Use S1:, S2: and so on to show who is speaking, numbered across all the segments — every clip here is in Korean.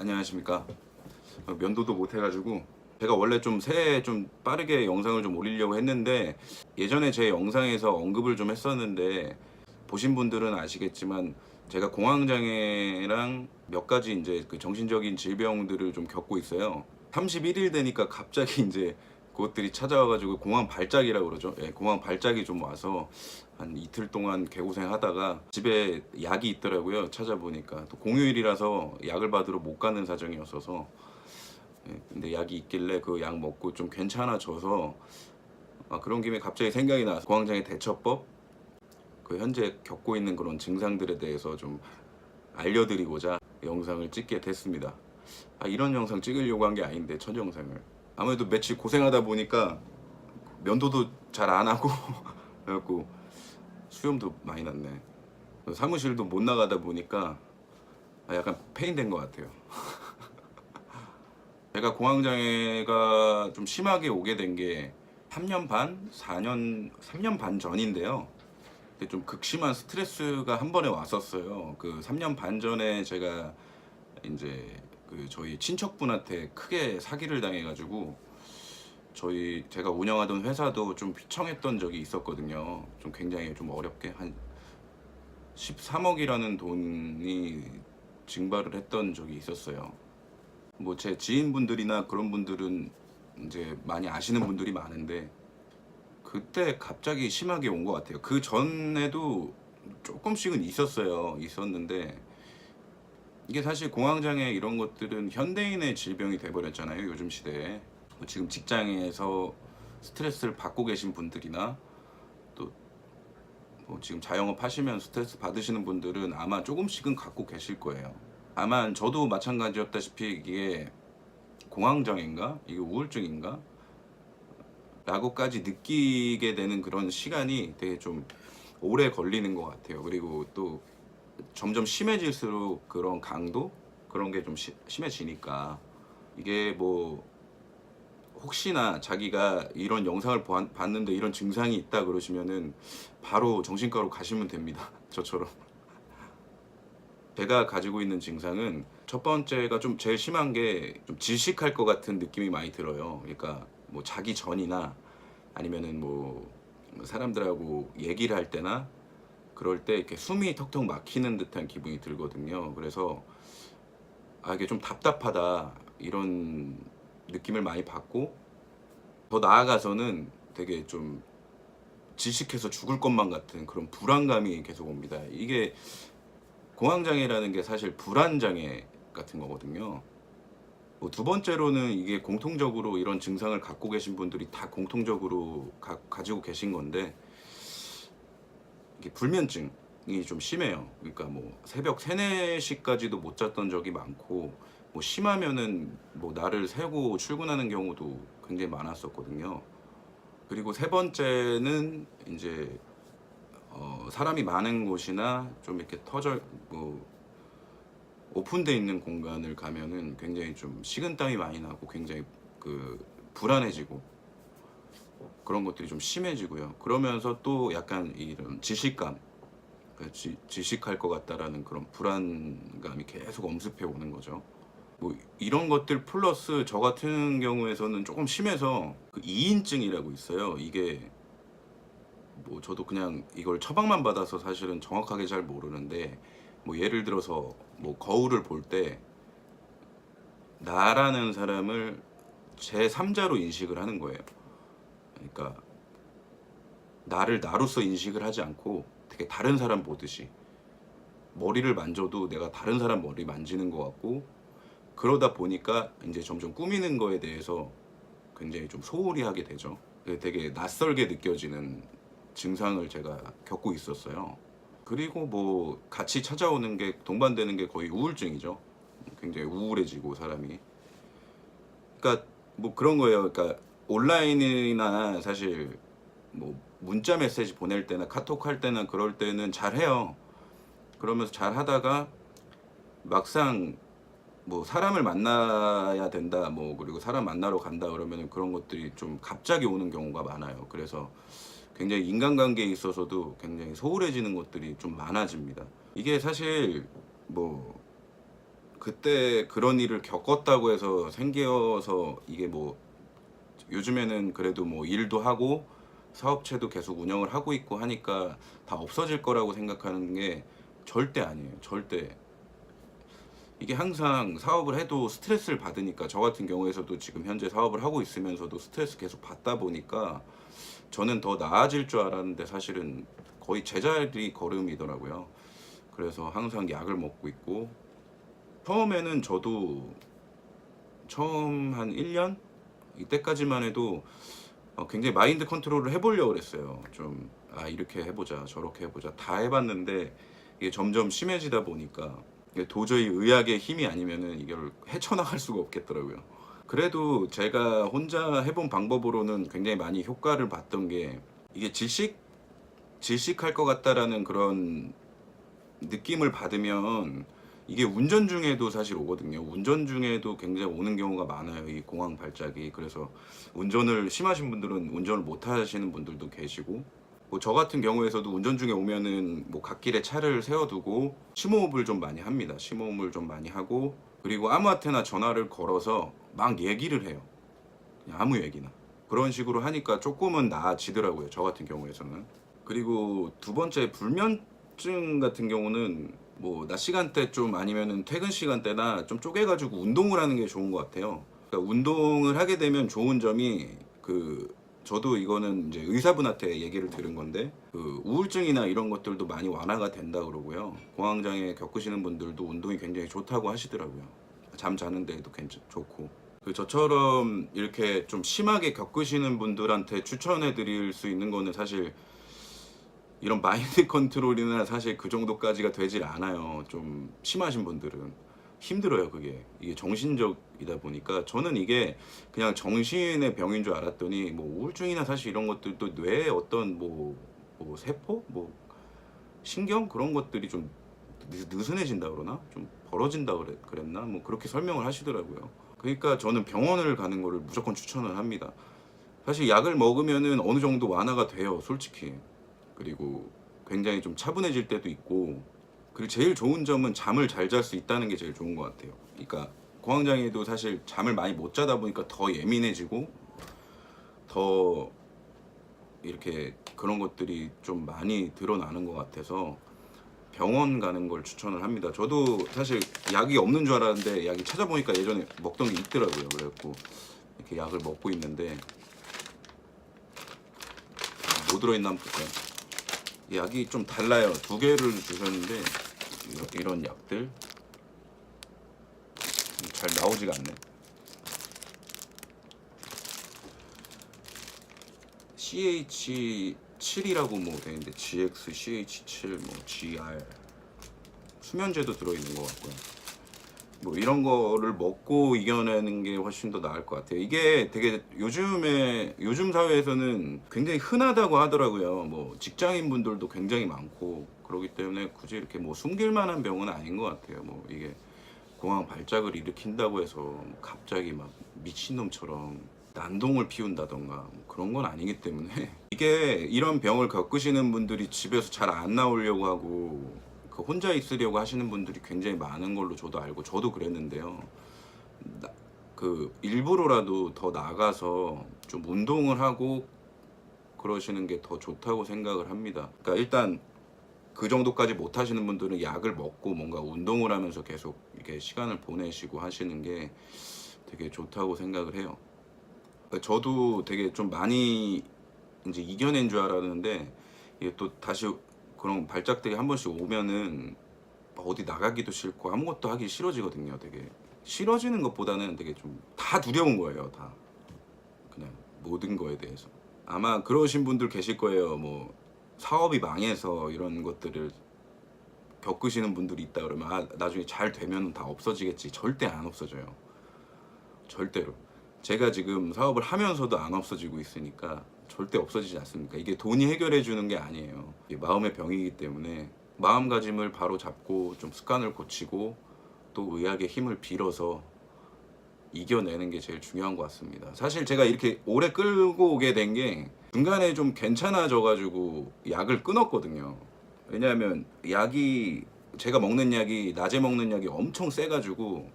S1: 안녕하십니까. 면도도 못 해가지고 제가 원래 좀 새해 좀 빠르게 영상을 좀 올리려고 했는데 예전에 제 영상에서 언급을 좀 했었는데 보신 분들은 아시겠지만 제가 공황장애랑 몇 가지 이제 그 정신적인 질병들을 좀 겪고 있어요. 31일 되니까 갑자기 이제 그것들이 찾아와가지고 공황 발작이라고 그러죠. 예, 공황 발작이 좀 와서 한 이틀 동안 개고생 하다가 집에 약이 있더라고요. 찾아보니까 또 공휴일이라서 약을 받으러 못 가는 사정이었어서 예, 근데 약이 있길래 그 약 먹고 좀 괜찮아져서 그런 김에 갑자기 생각이 나서 공황장애 대처법 그 현재 겪고 있는 그런 증상들에 대해서 좀 알려드리고자 영상을 찍게 됐습니다. 이런 영상 찍으려고 한 게 아닌데 첫 영상을 아무래도 며칠 고생하다 보니까 면도도 잘 안 하고 그래갖고 수염도 많이 났네. 사무실도 못 나가다 보니까 약간 페인된 것 같아요. 제가 공황장애가 좀 심하게 오게 된 게 3년 반, 4년, 3년 반 전인데요. 근데 좀 극심한 스트레스가 한 번에 왔었어요. 그 3년 반 전에 제가 이제 그 저희 친척분한테 크게 사기를 당해가지고 제가 운영하던 회사도 좀 휘청했던 적이 있었거든요. 좀 굉장히 좀 어렵게 한 13억이라는 돈이 증발을 했던 적이 있었어요. 뭐 제 지인분들이나 그런 분들은 이제 많이 아시는 분들이 많은데 그때 갑자기 심하게 온 것 같아요. 그 전에도 조금씩은 있었는데 이게 사실 공황장애 이런 것들은 현대인의 질병이 돼버렸잖아요. 요즘 시대에 지금 직장에서 스트레스를 받고 계신 분들이나 또 뭐 지금 자영업 하시면 스트레스 받으시는 분들은 아마 조금씩은 갖고 계실 거예요. 아마 저도 마찬가지였다시피 이게 공황장애인가? 이게 우울증인가? 라고까지 느끼게 되는 그런 시간이 되게 좀 오래 걸리는 것 같아요. 그리고 또 점점 심해질수록 그런 강도? 그런 게 좀 심해지니까 이게 뭐 혹시나 자기가 이런 영상을 봤는데 이런 증상이 있다 그러시면은 바로 정신과로 가시면 됩니다. 저처럼. 제가 가지고 있는 증상은 첫 번째가 좀 제일 심한 게 좀 질식할 것 같은 느낌이 많이 들어요. 그러니까 뭐 자기 전이나 아니면은 뭐 사람들하고 얘기를 할 때나 그럴 때 이렇게 숨이 턱턱 막히는 듯한 기분이 들거든요. 그래서 이게 좀 답답하다 이런 느낌을 많이 받고 더 나아가서는 되게 좀 질식해서 죽을 것만 같은 그런 불안감이 계속 옵니다. 이게 공황장애라는 게 사실 불안장애 같은 거거든요. 뭐 두 번째로는 이게 공통적으로 이런 증상을 갖고 계신 분들이 다 공통적으로 가지고 계신 건데 이게 불면증이 좀 심해요. 그러니까 뭐 새벽 3, 4시까지도 못 잤던 적이 많고 뭐 심하면은 뭐 날을 새고 출근하는 경우도 굉장히 많았었거든요. 그리고 세 번째는 이제 사람이 많은 곳이나 좀 이렇게 뭐 오픈돼 있는 공간을 가면은 굉장히 좀 식은땀이 많이 나고 굉장히 그 불안해지고 그런 것들이 좀 심해지고요. 그러면서 또 약간 이런 질식감, 질식할 것 같다라는 그런 불안감이 계속 엄습해 오는 거죠. 뭐 이런 것들 플러스 저 같은 경우에서는 조금 심해서 그 2인증이라고 있어요. 이게 뭐 저도 그냥 이걸 처방만 받아서 사실은 정확하게 잘 모르는데 뭐 예를 들어서 뭐 거울을 볼 때 나라는 사람을 제3자로 인식을 하는 거예요. 그러니까 나를 나로서 인식을 하지 않고 되게 다른 사람 보듯이 머리를 만져도 내가 다른 사람 머리 만지는 것 같고 그러다 보니까 이제 점점 꾸미는 거에 대해서 굉장히 좀 소홀히 하게 되죠. 되게 낯설게 느껴지는 증상을 제가 겪고 있었어요. 그리고 뭐 같이 찾아오는 게 동반되는 게 거의 우울증이죠. 굉장히 우울해지고 사람이. 그러니까 뭐 그런 거예요. 그러니까 온라인이나 사실 뭐 문자 메시지 보낼 때나 카톡 할 때나 그럴 때는 잘 해요. 그러면서 잘 하다가 막상 뭐 사람을 만나야 된다 뭐 그리고 사람 만나러 간다 그러면 그런 것들이 좀 갑자기 오는 경우가 많아요. 그래서 굉장히 인간관계에 있어서도 굉장히 소홀해지는 것들이 좀 많아집니다. 이게 사실 뭐 그때 그런 일을 겪었다고 해서 생겨서 이게 뭐 요즘에는 그래도 뭐 일도 하고 사업체도 계속 운영을 하고 있고 하니까 다 없어질 거라고 생각하는 게 절대 아니에요. 절대. 이게 항상 사업을 해도 스트레스를 받으니까, 저 같은 경우에서도 지금 현재 사업을 하고 있으면서도 스트레스 계속 받다 보니까 저는 더 나아질 줄 알았는데 사실은 거의 제자리 걸음이더라고요. 그래서 항상 약을 먹고 있고, 처음에는 저도 처음 한 1년 이때까지만 해도 굉장히 마인드 컨트롤을 해보려고 그랬어요. 좀 이렇게 해보자 저렇게 해보자 다 해봤는데 이게 점점 심해지다 보니까 이게 도저히 의학의 힘이 아니면은 이걸 헤쳐나갈 수가 없겠더라고요. 그래도 제가 혼자 해본 방법으로는 굉장히 많이 효과를 봤던 게, 이게 질식할 것 같다라는 그런 느낌을 받으면 이게 운전 중에도 사실 오거든요. 운전 중에도 굉장히 오는 경우가 많아요, 이 공황 발작이. 그래서 운전을 심하신 분들은 운전을 못 하시는 분들도 계시고, 뭐 저 같은 경우에서도 운전 중에 오면은 뭐 갓길에 차를 세워두고 심호흡을 좀 많이 합니다. 심호흡을 좀 많이 하고, 그리고 아무한테나 전화를 걸어서 막 얘기를 해요. 그냥 아무 얘기나. 그런 식으로 하니까 조금은 나아지더라고요, 저 같은 경우에서는. 그리고 두 번째, 불면증 같은 경우는 뭐 낮 시간대 좀 아니면은 퇴근 시간대나 좀 쪼개가지고 운동을 하는 게 좋은 것 같아요. 그러니까 운동을 하게 되면 좋은 점이, 저도 이거는 이제 의사분한테 얘기를 들은 건데, 우울증이나 이런 것들도 많이 완화가 된다 그러고요. 공황장애 겪으시는 분들도 운동이 굉장히 좋다고 하시더라고요. 잠 자는 데도 좋고. 저처럼 이렇게 좀 심하게 겪으시는 분들한테 추천해 드릴 수 있는 거는, 사실 이런 마인드 컨트롤이나 사실 그 정도까지가 되질 않아요. 좀 심하신 분들은 힘들어요. 그게 이게 정신적이다 보니까, 저는 이게 그냥 정신의 병인 줄 알았더니 뭐 우울증이나 사실 이런 것들도 뇌의 어떤 뭐 세포, 뭐 신경, 그런 것들이 좀 느슨해진다 그러나, 좀 벌어진다 그랬나, 뭐 그렇게 설명을 하시더라고요. 그러니까 저는 병원을 가는 거를 무조건 추천을 합니다. 사실 약을 먹으면은 어느 정도 완화가 돼요, 솔직히. 그리고 굉장히 좀 차분해질 때도 있고, 그리고 제일 좋은 점은 잠을 잘 잘 수 있다는 게 제일 좋은 것 같아요. 그러니까 공황장애도 사실 잠을 많이 못 자다 보니까 더 예민해지고, 더 이렇게 그런 것들이 좀 많이 드러나는 것 같아서 병원 가는 걸 추천을 합니다. 저도 사실 약이 없는 줄 알았는데 약이 찾아보니까 예전에 먹던 게 있더라고요. 그래갖고 이렇게 약을 먹고 있는데, 뭐 들어있나 한번 볼까요? 약이 좀 달라요. 두 개를 주셨는데 이런 약들 잘 나오지가 않네. CH7이라고 뭐 되는데, GX, CH7, 뭐 GR, 수면제도 들어있는 것 같고요. 뭐 이런 거를 먹고 이겨내는 게 훨씬 더 나을 것 같아요. 이게 되게 요즘 사회에서는 굉장히 흔하다고 하더라고요. 뭐 직장인 분들도 굉장히 많고 그러기 때문에 굳이 이렇게 뭐 숨길 만한 병은 아닌 것 같아요. 뭐 이게 공황 발작을 일으킨다고 해서 뭐 갑자기 막 미친놈처럼 난동을 피운다던가 뭐 그런 건 아니기 때문에, 이게 이런 병을 겪으시는 분들이 집에서 잘 안 나오려고 하고 혼자 있으려고 하시는 분들이 굉장히 많은 걸로 저도 알고, 저도 그랬는데요. 일부러라도 더 나가서 좀 운동을 하고 그러시는 게 더 좋다고 생각을 합니다. 그러니까 일단 그 정도까지 못 하시는 분들은 약을 먹고 뭔가 운동을 하면서 계속 이렇게 시간을 보내시고 하시는 게 되게 좋다고 생각을 해요. 그러니까 저도 되게 좀 많이 이제 이겨낸 줄 알았는데, 이게 또 다시 그런 발작들이 한 번씩 오면은 어디 나가기도 싫고 아무것도 하기 싫어지거든요. 되게 싫어지는 것보다는 되게 좀 다 두려운 거예요. 다 그냥 모든 거에 대해서. 아마 그러신 분들 계실 거예요. 뭐 사업이 망해서 이런 것들을 겪으시는 분들이 있다 그러면 나중에 잘 되면 다 없어지겠지. 절대 안 없어져요. 절대로. 제가 지금 사업을 하면서도 안 없어지고 있으니까 절대 없어지지 않습니까? 이게 돈이 해결해 주는 게 아니에요. 이게 마음의 병이기 때문에 마음가짐을 바로 잡고 좀 습관을 고치고 또 의학의 힘을 빌어서 이겨내는 게 제일 중요한 것 같습니다. 사실 제가 이렇게 오래 끌고 오게 된 게 중간에 좀 괜찮아져 가지고 약을 끊었거든요. 왜냐하면 약이 제가 먹는 약이 낮에 먹는 약이 엄청 세가지고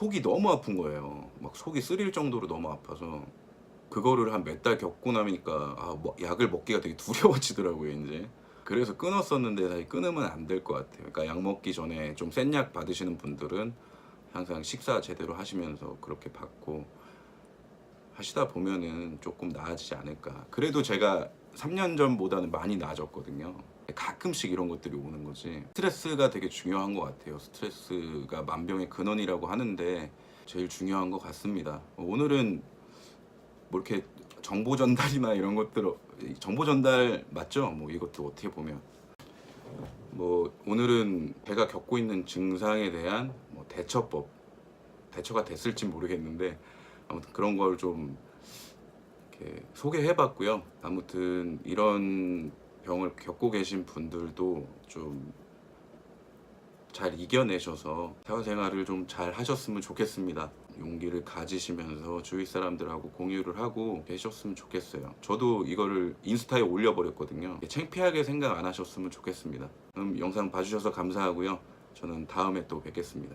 S1: 속이 너무 아픈 거예요. 막 속이 쓰릴 정도로 너무 아파서 그거를 한 몇 달 겪고 나니까 뭐 약을 먹기가 되게 두려워지더라고요 이제. 그래서 끊었었는데 사실 끊으면 안 될 것 같아요. 그러니까 약 먹기 전에 좀 센 약 받으시는 분들은 항상 식사 제대로 하시면서 그렇게 받고 하시다 보면은 조금 나아지지 않을까. 그래도 제가 3년 전보다는 많이 나아졌거든요. 가끔씩 이런 것들이 오는 거지. 스트레스가 되게 중요한 것 같아요. 스트레스가 만병의 근원이라고 하는데 제일 중요한 것 같습니다. 오늘은 뭐 이렇게 정보 전달이나 이런 것들, 정보 전달 맞죠? 뭐 이것도 어떻게 보면 뭐 오늘은 제가 겪고 있는 증상에 대한 뭐 대처법, 대처가 됐을지 모르겠는데 아무튼 그런 걸 좀 이렇게 소개해봤고요. 아무튼 이런 병을 겪고 계신 분들도 좀 잘 이겨내셔서 사회생활을 좀 잘 하셨으면 좋겠습니다. 용기를 가지시면서 주위 사람들하고 공유를 하고 계셨으면 좋겠어요. 저도 이거를 인스타에 올려버렸거든요. 창피하게 생각 안 하셨으면 좋겠습니다. 그럼 영상 봐주셔서 감사하고요. 저는 다음에 또 뵙겠습니다.